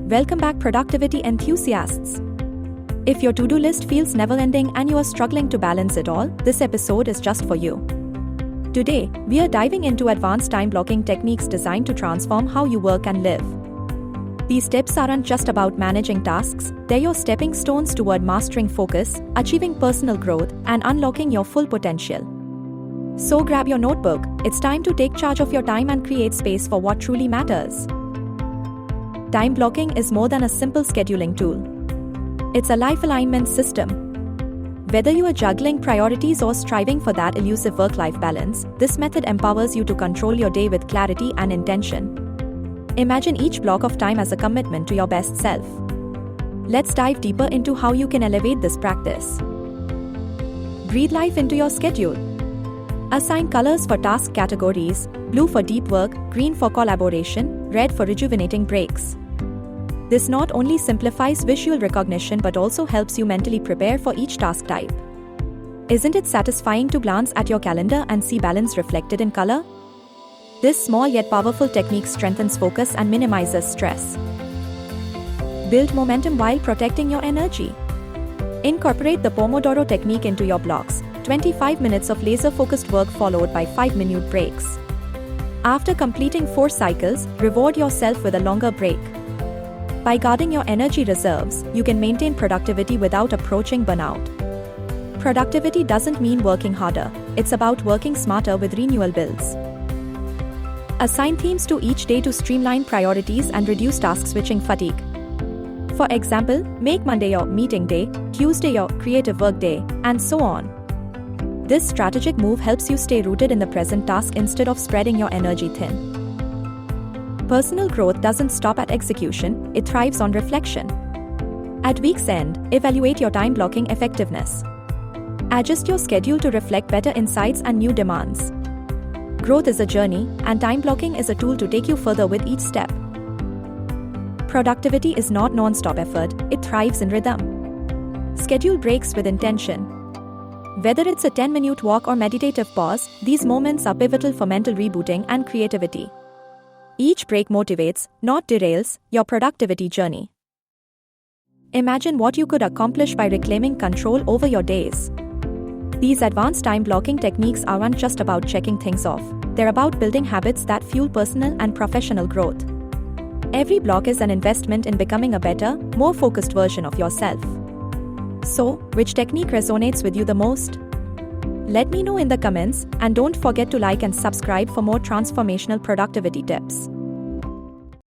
Welcome back, productivity enthusiasts. If your to-do list feels never-ending and you are struggling to balance it all, this episode is just for you. Today, we are diving into advanced time blocking techniques designed to transform how you work and live. These tips aren't just about managing tasks, they're your stepping stones toward mastering focus, achieving personal growth, and unlocking your full potential. So grab your notebook, it's time to take charge of your time and create space for what truly matters. Time blocking is more than a simple scheduling tool. It's a life alignment system. Whether you are juggling priorities or striving for that elusive work-life balance, this method empowers you to control your day with clarity and intention. Imagine each block of time as a commitment to your best self. Let's dive deeper into how you can elevate this practice. Breathe life into your schedule. Assign colors for task categories: blue for deep work, green for collaboration, red for rejuvenating breaks. This not only simplifies visual recognition but also helps you mentally prepare for each task type. Isn't it satisfying to glance at your calendar and see balance reflected in color? This small yet powerful technique strengthens focus and minimizes stress. Build momentum while protecting your energy. Incorporate the Pomodoro technique into your blocks: 25 minutes of laser-focused work followed by 5-minute breaks. After completing 4 cycles, reward yourself with a longer break. By guarding your energy reserves, you can maintain productivity without approaching burnout. Productivity doesn't mean working harder, it's about working smarter with renewal builds. Assign themes to each day to streamline priorities and reduce task switching fatigue. For example, make Monday your meeting day, Tuesday your creative work day, and so on. This strategic move helps you stay rooted in the present task instead of spreading your energy thin. Personal growth doesn't stop at execution, it thrives on reflection. At week's end, evaluate your time blocking effectiveness. Adjust your schedule to reflect better insights and new demands. Growth is a journey, and time blocking is a tool to take you further with each step. Productivity is not non-stop effort, it thrives in rhythm. Schedule breaks with intention. Whether it's a 10-minute walk or meditative pause, these moments are pivotal for mental rebooting and creativity. Each break motivates, not derails, your productivity journey. Imagine what you could accomplish by reclaiming control over your days. These advanced time blocking techniques aren't just about checking things off, they're about building habits that fuel personal and professional growth. Every block is an investment in becoming a better, more focused version of yourself. So, which technique resonates with you the most? Let me know in the comments, and don't forget to like and subscribe for more transformational productivity tips.